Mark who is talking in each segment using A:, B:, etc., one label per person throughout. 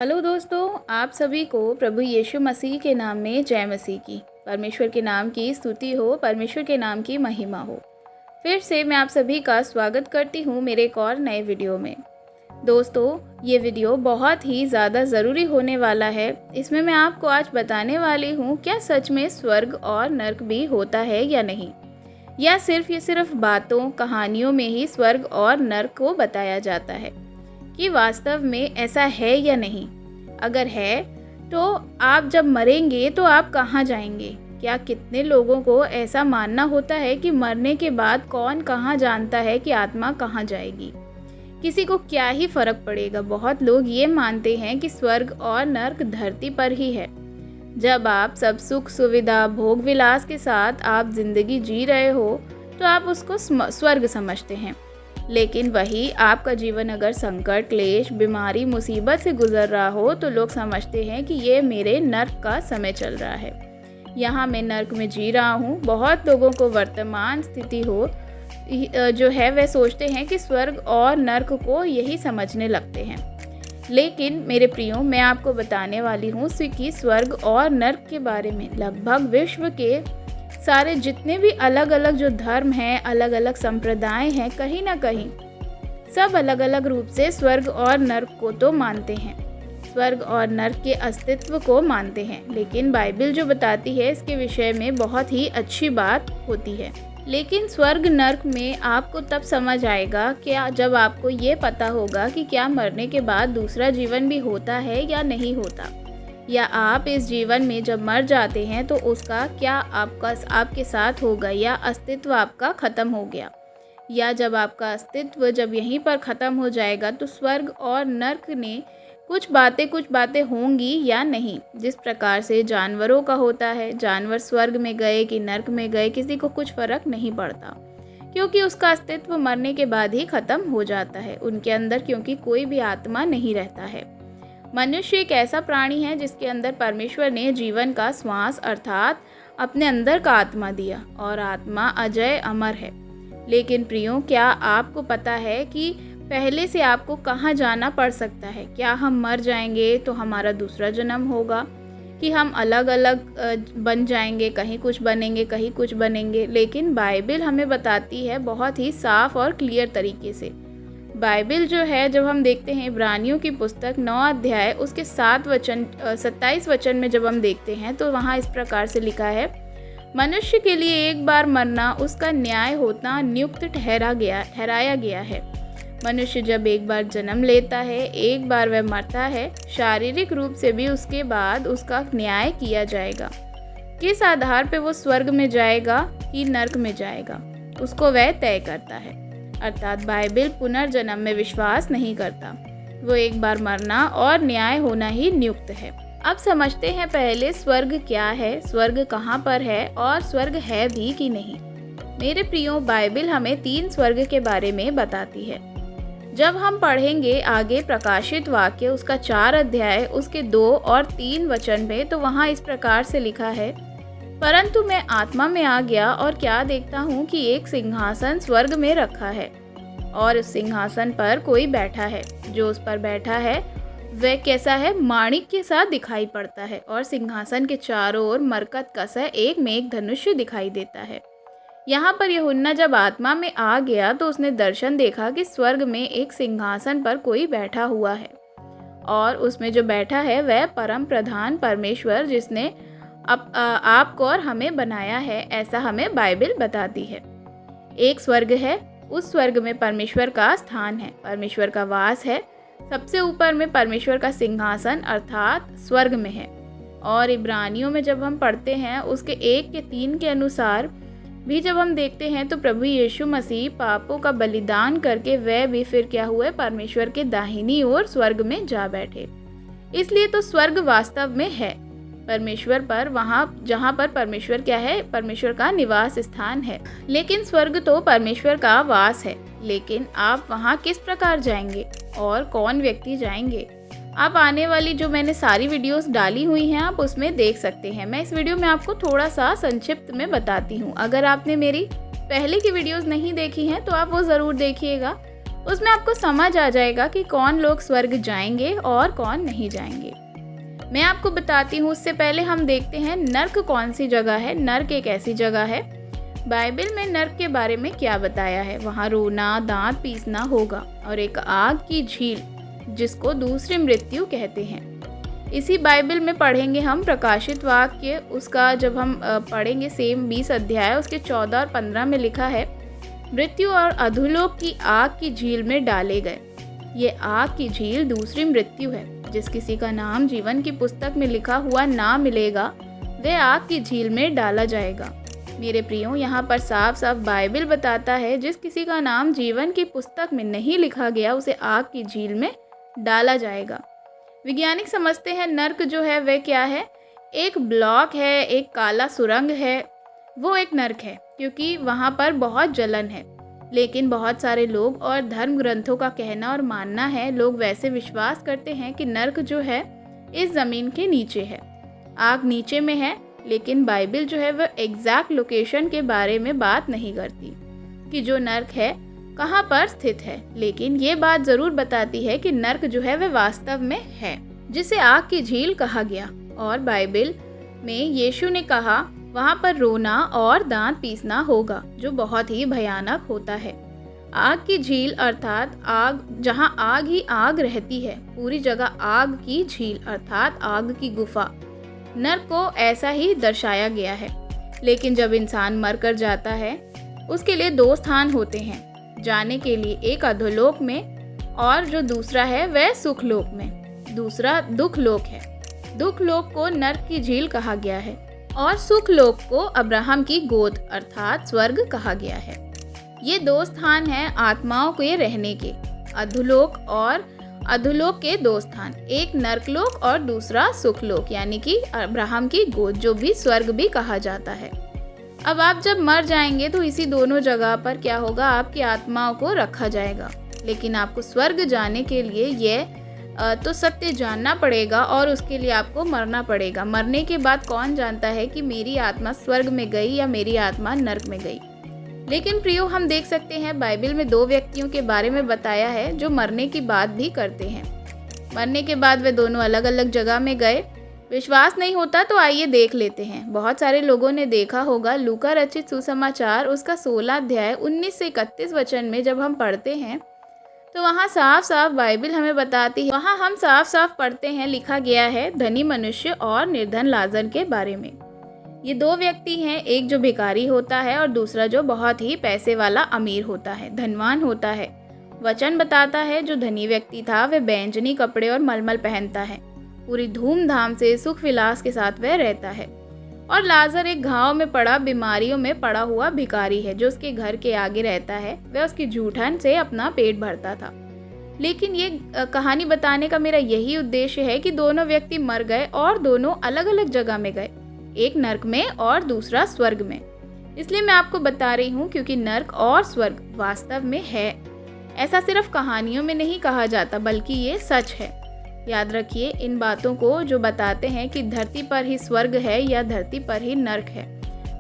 A: Hello दोस्तों, आप सभी को प्रभु यीशु मसीह के नाम में जय मसीह की। परमेश्वर के नाम की स्तुति हो, परमेश्वर के नाम की महिमा हो। फिर से मैं आप सभी का स्वागत करती हूँ मेरे एक और नए वीडियो में। दोस्तों, ये वीडियो बहुत ही ज़्यादा ज़रूरी होने वाला है। इसमें मैं आपको आज बताने वाली हूँ क्या सच में स्वर्ग और नर्क भी होता है या नहीं, या सिर्फ बातों कहानियों में ही स्वर्ग और नर्क को बताया जाता है कि वास्तव में ऐसा है या नहीं। अगर है तो आप जब मरेंगे तो आप कहाँ जाएंगे? क्या कितने लोगों को ऐसा मानना होता है कि मरने के बाद कौन कहाँ जानता है कि आत्मा कहाँ जाएगी? किसी को क्या ही फर्क पड़ेगा। बहुत लोग ये मानते हैं कि स्वर्ग और नर्क धरती पर ही है। जब आप सब सुख सुविधा भोग विलास के साथ आप जिंदगी जी रहे हो तो आप उसको स्वर्ग समझते हैं। लेकिन वही आपका जीवन अगर संकट क्लेश बीमारी मुसीबत से गुजर रहा हो तो लोग समझते हैं कि ये मेरे नर्क का समय चल रहा है, यहाँ मैं नर्क में जी रहा हूँ। बहुत लोगों को वर्तमान स्थिति हो जो है वह सोचते हैं कि स्वर्ग और नर्क को यही समझने लगते हैं। लेकिन मेरे प्रियो, मैं आपको बताने वाली हूँ कि स्वर्ग और नर्क के बारे में लगभग विश्व के सारे जितने भी अलग अलग जो धर्म हैं, अलग अलग संप्रदाय हैं, कहीं ना कहीं सब अलग अलग रूप से स्वर्ग और नर्क को तो मानते हैं, स्वर्ग और नर्क के अस्तित्व को मानते हैं। लेकिन बाइबल जो बताती है इसके विषय में बहुत ही अच्छी बात होती है। लेकिन स्वर्ग नर्क में आपको तब समझ आएगा क्या जब आपको ये पता होगा कि क्या मरने के बाद दूसरा जीवन भी होता है या नहीं होता, या आप इस जीवन में जब मर जाते हैं तो उसका क्या आपके साथ होगा, या अस्तित्व आपका ख़त्म हो गया, या जब आपका अस्तित्व जब यहीं पर ख़त्म हो जाएगा तो स्वर्ग और नर्क ने कुछ बातें होंगी या नहीं। जिस प्रकार से जानवरों का होता है, जानवर स्वर्ग में गए कि नर्क में गए किसी को कुछ फ़र्क नहीं पड़ता, क्योंकि उसका अस्तित्व मरने के बाद ही ख़त्म हो जाता है उनके अंदर, क्योंकि कोई भी आत्मा नहीं रहता है। मनुष्य एक ऐसा प्राणी है जिसके अंदर परमेश्वर ने जीवन का श्वास अर्थात अपने अंदर का आत्मा दिया, और आत्मा अजय अमर है। लेकिन प्रियो, क्या आपको पता है कि पहले से आपको कहाँ जाना पड़ सकता है? क्या हम मर जाएंगे तो हमारा दूसरा जन्म होगा, कि हम अलग अलग बन जाएंगे, कहीं कुछ बनेंगे कहीं कुछ बनेंगे? लेकिन बाइबल हमें बताती है बहुत ही साफ और क्लियर तरीके से। बाइबल जो है, जब हम देखते हैं इब्रानियों की पुस्तक 9 अध्याय उसके 27 वचन में जब हम देखते हैं तो वहाँ इस प्रकार से लिखा है, मनुष्य के लिए एक बार मरना उसका न्याय होना नियुक्त ठहराया गया है। मनुष्य जब एक बार जन्म लेता है, एक बार वह मरता है, शारीरिक रूप से भी उसके बाद उसका न्याय किया जाएगा। किस आधार पे वो स्वर्ग में जाएगा कि नर्क में जाएगा, उसको वह तय करता है। अर्थात बाइबल पुनर्जन्म में विश्वास नहीं करता, वो एक बार मरना और न्याय होना ही नियुक्त है। अब समझते हैं पहले स्वर्ग क्या है, स्वर्ग कहाँ पर है और स्वर्ग है भी कि नहीं। मेरे प्रियो, बाइबल हमें 3 स्वर्ग के बारे में बताती है। जब हम पढ़ेंगे आगे प्रकाशित वाक्य उसका 4 अध्याय उसके 2 और 3 वचन में, तो वहाँ इस प्रकार से लिखा है, परंतु मैं आत्मा में आ गया और क्या देखता हूँ कि एक सिंहासन स्वर्ग में रखा है, और उस सिंहासन पर कोई बैठा है। जो उस पर बैठा है वह कैसा है? माणिक के साथ दिखाई पड़ता है, और सिंहासन के चारों ओर मरकत कसा एक मेघधनुष्य दिखाई देता है। यहाँ पर यूहन्ना जब आत्मा में आ गया तो उसने दर्शन देखा कि स्वर्ग में एक सिंहासन पर कोई बैठा हुआ है, और उसमें जो बैठा है वह परम प्रधान परमेश्वर, जिसने आपको और हमें बनाया है, ऐसा हमें बाइबल बताती है। एक स्वर्ग है, उस स्वर्ग में परमेश्वर का स्थान है, परमेश्वर का वास है। सबसे ऊपर में परमेश्वर का सिंहासन अर्थात स्वर्ग में है। और इब्रानियों में जब हम पढ़ते हैं उसके 1 के 3 के अनुसार भी जब हम देखते हैं तो प्रभु यीशु मसीह पापों का बलिदान करके वह भी फिर क्या हुए? परमेश्वर के दाहिनी ओर स्वर्ग में जा बैठे। इसलिए तो स्वर्ग वास्तव में है परमेश्वर पर, वहाँ जहाँ पर परमेश्वर क्या है? परमेश्वर का निवास स्थान है। लेकिन स्वर्ग तो परमेश्वर का वास है। लेकिन आप वहाँ किस प्रकार जाएंगे और कौन व्यक्ति जाएंगे? आप आने वाली जो मैंने सारी वीडियोस डाली हुई हैं आप उसमें देख सकते हैं। मैं इस वीडियो में आपको थोड़ा सा संक्षिप्त में बताती हूँ। अगर आपने मेरी पहले की वीडियोस नहीं देखी हैं तो आप वो ज़रूर देखिएगा। उसमें आपको समझ आ जाएगा कि कौन लोग स्वर्ग जाएंगे और कौन नहीं जाएंगे। मैं आपको बताती हूँ, उससे पहले हम देखते हैं नर्क कौन सी जगह है। नर्क एक ऐसी जगह है, बाइबल में नर्क के बारे में क्या बताया है। वहाँ रोना, दांत पीसना होगा और एक आग की झील जिसको दूसरी मृत्यु कहते हैं। इसी बाइबल में पढ़ेंगे हम प्रकाशित वाक्य, उसका जब हम पढ़ेंगे सेम 20 अध्याय, उसके 14 और 15 में लिखा है, मृत्यु और अधोलोक की आग की झील में डाले गए। ये आग की झील दूसरी मृत्यु है। जिस किसी का नाम जीवन की पुस्तक में लिखा हुआ ना मिलेगा, वह आग की झील में डाला जाएगा। मेरे प्रियो, यहाँ पर साफ साफ बाइबल बताता है, जिस किसी का नाम जीवन की पुस्तक में नहीं लिखा गया, उसे आग की झील में डाला जाएगा। वैज्ञानिक समझते हैं नर्क जो है वह क्या है, एक ब्लॉक है, एक काला सुरंग है, वो एक नर्क है, क्योंकि वहाँ पर बहुत जलन है। लेकिन बहुत सारे लोग और धर्म ग्रंथों का कहना और मानना है, लोग वैसे विश्वास करते हैं कि नर्क जो है इस ज़मीन के नीचे है, आग नीचे में है। लेकिन बाइबल जो है वह एग्जैक्ट लोकेशन के बारे में बात नहीं करती कि जो नर्क है कहाँ पर स्थित है, लेकिन ये बात ज़रूर बताती है कि नर्क जो है वह वास्तव में है, जिसे आग की झील कहा गया। और बाइबल में यीशु ने कहा वहाँ पर रोना और दांत पीसना होगा, जो बहुत ही भयानक होता है। आग की झील अर्थात आग, जहाँ आग ही आग रहती है, पूरी जगह आग की झील अर्थात आग की गुफा, नर्क को ऐसा ही दर्शाया गया है। लेकिन जब इंसान मर कर जाता है, उसके लिए दो स्थान होते हैं जाने के लिए, एक अधोलोक में और जो दूसरा है वह सुखलोक में। दूसरा दुखलोक है। दुखलोक को नर्क की झील कहा गया है और सुखलोक को अब्राहम की गोद अर्थात स्वर्ग कहा गया है। ये दो स्थान हैं आत्माओं के रहने के, अधोलोक और अधोलोक के दो स्थान, एक नर्कलोक और दूसरा सुखलोक, यानी कि अब्राहम की गोद, जो भी स्वर्ग भी कहा जाता है। अब आप जब मर जाएंगे तो इसी दोनों जगह पर क्या होगा, आपकी आत्माओं को रखा जाएगा। लेकिन आपको स्वर्ग जाने के लिए ये तो सत्य जानना पड़ेगा और उसके लिए आपको मरना पड़ेगा। मरने के बाद कौन जानता है कि मेरी आत्मा स्वर्ग में गई या मेरी आत्मा नर्क में गई। लेकिन प्रियो, हम देख सकते हैं बाइबल में दो व्यक्तियों के बारे में बताया है जो मरने की बात भी करते हैं। मरने के बाद वे दोनों अलग अलग जगह में गए। विश्वास नहीं होता तो आइए देख लेते हैं। बहुत सारे लोगों ने देखा होगा लूका रचित सुसमाचार उसका 16 अध्याय 19 से 31 वचन में जब हम पढ़ते हैं तो वहाँ साफ साफ बाइबल हमें बताती है, वहाँ हम साफ साफ पढ़ते हैं, लिखा गया है धनी मनुष्य और निर्धन लाजर के बारे में। ये दो व्यक्ति हैं, एक जो भिखारी होता है और दूसरा जो बहुत ही पैसे वाला अमीर होता है, धनवान होता है। वचन बताता है जो धनी व्यक्ति था वह बैंजनी कपड़े और मलमल पहनता है, पूरी धूमधाम से सुख विलास के साथ वह रहता है। और लाजर एक घाव में पड़ा, बीमारियों में पड़ा हुआ भिखारी है जो उसके घर के आगे रहता है। वह उसकी जूठन से अपना पेट भरता था। लेकिन ये कहानी बताने का मेरा यही उद्देश्य है कि दोनों व्यक्ति मर गए और दोनों अलग अलग जगह में गए, एक नर्क में और दूसरा स्वर्ग में। इसलिए मैं आपको बता रही हूँ क्योंकि नर्क और स्वर्ग वास्तव में है। ऐसा सिर्फ कहानियों में नहीं कहा जाता बल्कि ये सच है। याद रखिए इन बातों को जो बताते हैं कि धरती पर ही स्वर्ग है या धरती पर ही नर्क है,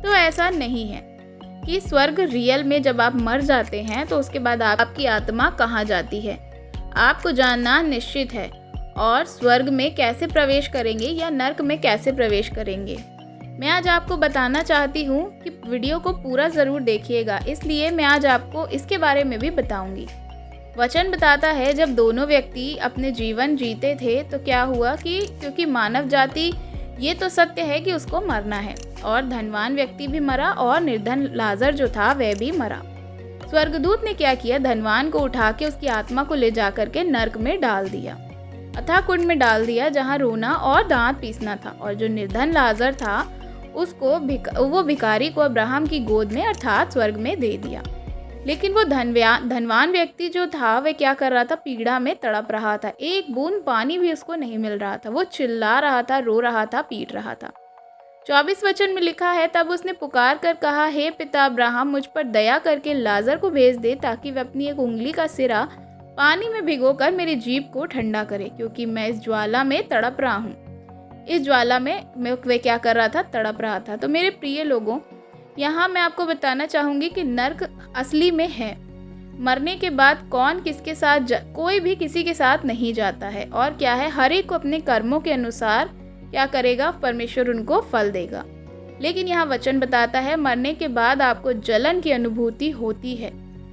A: तो ऐसा नहीं है कि स्वर्ग रियल में जब आप मर जाते हैं तो उसके बाद आपकी आत्मा कहाँ जाती है, आपको जानना निश्चित है। और स्वर्ग में कैसे प्रवेश करेंगे या नर्क में कैसे प्रवेश करेंगे, मैं आज आपको बताना चाहती हूँ कि वीडियो को पूरा ज़रूर देखिएगा। इसलिए मैं आज आपको इसके बारे में भी बताऊँगी। वचन बताता है जब दोनों व्यक्ति अपने जीवन जीते थे तो क्या हुआ कि क्योंकि मानव जाति, ये तो सत्य है कि उसको मरना है, और धनवान व्यक्ति भी मरा और निर्धन लाजर जो था वह भी मरा। स्वर्गदूत ने क्या किया, धनवान को उठा के उसकी आत्मा को ले जाकर के नर्क में डाल दिया, अथाह कुंड में डाल दिया जहाँ रोना और दांत पीसना था। और जो निर्धन लाजर था उसको वो भिखारी को अब्राहम की गोद में अर्थात स्वर्ग में दे दिया। लेकिन वो धनवान व्यक्ति जो था वह क्या कर रहा था, पीड़ा में तड़प रहा था। एक बूंद पानी भी उसको नहीं मिल रहा था। वो चिल्ला रहा था, रो रहा था, पीट रहा था। 24 वचन में लिखा है, तब उसने पुकार कर कहा, हे पिता अब्राहम, मुझ पर दया करके लाजर को भेज दे ताकि वह अपनी एक उंगली का सिरा पानी में भिगोकर मेरी जीभ को ठंडा करे, क्योंकि मैं इस ज्वाला में तड़प रहा हूँ। इस ज्वाला में वह क्या कर रहा था, तड़प रहा था। तो मेरे प्रिय लोगों, यहाँ मैं आपको बताना चाहूँगी कि नर्क असली में है। मरने के बाद कौन किसके साथ कोई भी किसी के साथ नहीं जाता है, और क्या है, हर एक को अपने कर्मों के अनुसार क्या करेगा, परमेश्वर उनको फल देगा। लेकिन यहाँ वचन बताता है मरने के बाद आपको जलन की अनुभूति होती है,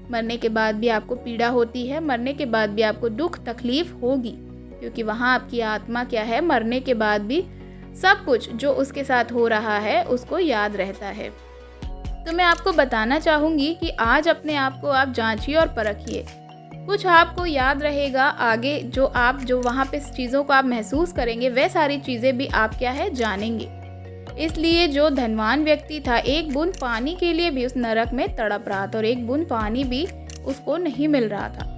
A: मरने के बाद भी आपको पीड़ा होती है, मरने के बाद भी आपको दुख तकलीफ होगी, क्योंकि वहाँ आपकी आत्मा क्या है, मरने के बाद भी सब कुछ जो उसके साथ हो रहा है उसको याद रहता है। तो मैं आपको बताना चाहूँगी कि आज अपने आप को आप जांचिए और परखिए। कुछ आपको याद रहेगा, आगे जो वहाँ पे चीज़ों को आप महसूस करेंगे वह सारी चीज़ें भी आप क्या है, जानेंगे। इसलिए जो धनवान व्यक्ति था, एक बूंद पानी के लिए भी उस नरक में तड़प रहा था और एक बूंद पानी भी उसको नहीं मिल रहा था।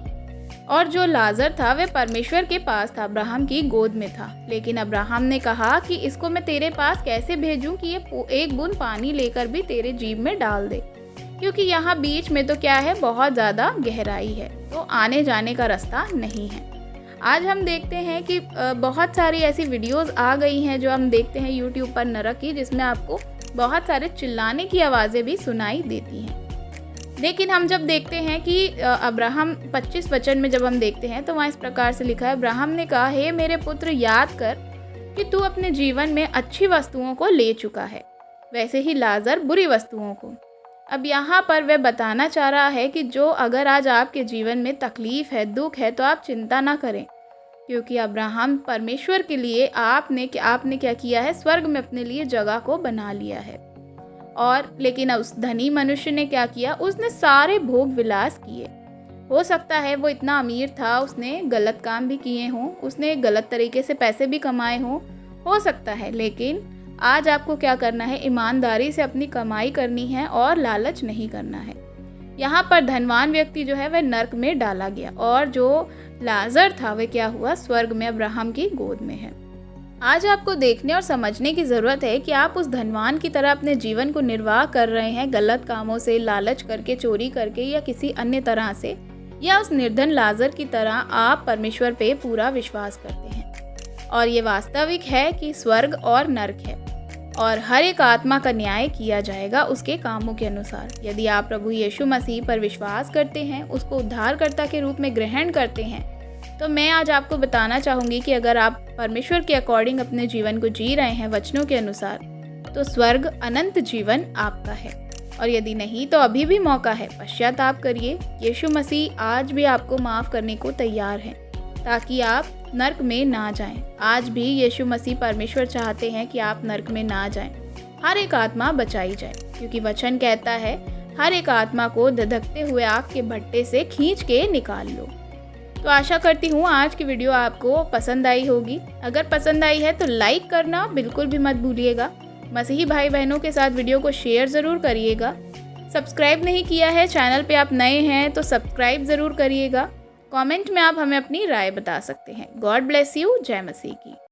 A: और जो लाजर था वह परमेश्वर के पास था, अब्राहम की गोद में था। लेकिन अब्राहम ने कहा कि इसको मैं तेरे पास कैसे भेजूं कि ये एक बूंद पानी लेकर भी तेरे जीभ में डाल दे, क्योंकि यहाँ बीच में तो क्या है, बहुत ज़्यादा गहराई है, तो आने जाने का रास्ता नहीं है। आज हम देखते हैं कि बहुत सारी ऐसी वीडियोस आ गई हैं जो हम देखते हैं यूट्यूब पर नरक की, जिसमें आपको बहुत सारे चिल्लाने की आवाज़ें भी सुनाई देती हैं। लेकिन हम जब देखते हैं कि अब्राहम 25 वचन में जब हम देखते हैं तो वहाँ इस प्रकार से लिखा है, अब्राहम ने कहा, हे मेरे पुत्र, याद कर कि तू अपने जीवन में अच्छी वस्तुओं को ले चुका है, वैसे ही लाजर बुरी वस्तुओं को। अब यहाँ पर वह बताना चाह रहा है कि जो अगर आज आपके जीवन में तकलीफ़ है, दुख है, तो आप चिंता ना करें, क्योंकि अब्राहम परमेश्वर के लिए आपने क्या किया है, स्वर्ग में अपने लिए जगह को बना लिया है। और लेकिन उस धनी मनुष्य ने क्या किया, उसने सारे भोग विलास किए। हो सकता है वो इतना अमीर था, उसने गलत काम भी किए हों, उसने गलत तरीके से पैसे भी कमाए हों, हो सकता है। लेकिन आज आपको क्या करना है, ईमानदारी से अपनी कमाई करनी है और लालच नहीं करना है। यहाँ पर धनवान व्यक्ति जो है वह नरक में डाला गया, और जो लाजर था वह क्या हुआ, स्वर्ग में अब्राहम की गोद में है। आज आपको देखने और समझने की ज़रूरत है कि आप उस धनवान की तरह अपने जीवन को निर्वाह कर रहे हैं, गलत कामों से, लालच करके, चोरी करके या किसी अन्य तरह से, या उस निर्धन लाजर की तरह आप परमेश्वर पे पूरा विश्वास करते हैं। और ये वास्तविक है कि स्वर्ग और नरक है, और हर एक आत्मा का न्याय किया जाएगा उसके कामों के अनुसार। यदि आप प्रभु यीशु मसीह पर विश्वास करते हैं, उसको उद्धारकर्ता के रूप में ग्रहण करते हैं, तो मैं आज आपको बताना चाहूँगी कि अगर आप परमेश्वर के अकॉर्डिंग अपने जीवन को जी रहे हैं, वचनों के अनुसार, तो स्वर्ग अनंत जीवन आपका है। और यदि नहीं तो अभी भी मौका है, पश्चाताप करिए। यीशु मसीह आज भी आपको माफ़ करने को तैयार है, ताकि आप नरक में ना जाएं। आज भी यीशु मसीह परमेश्वर चाहते हैं कि आप नरक में ना जाएं, हर एक आत्मा बचाई जाए, क्योंकि वचन कहता है हर एक आत्मा को धधकते हुए आग के भट्टे से खींच के निकाल लो। तो आशा करती हूँ आज की वीडियो आपको पसंद आई होगी। अगर पसंद आई है तो लाइक करना बिल्कुल भी मत भूलिएगा। मसीही भाई बहनों के साथ वीडियो को शेयर ज़रूर करिएगा। सब्सक्राइब नहीं किया है, चैनल पे आप नए हैं तो सब्सक्राइब ज़रूर करिएगा। कमेंट में आप हमें अपनी राय बता सकते हैं। God bless you. जय मसीह की।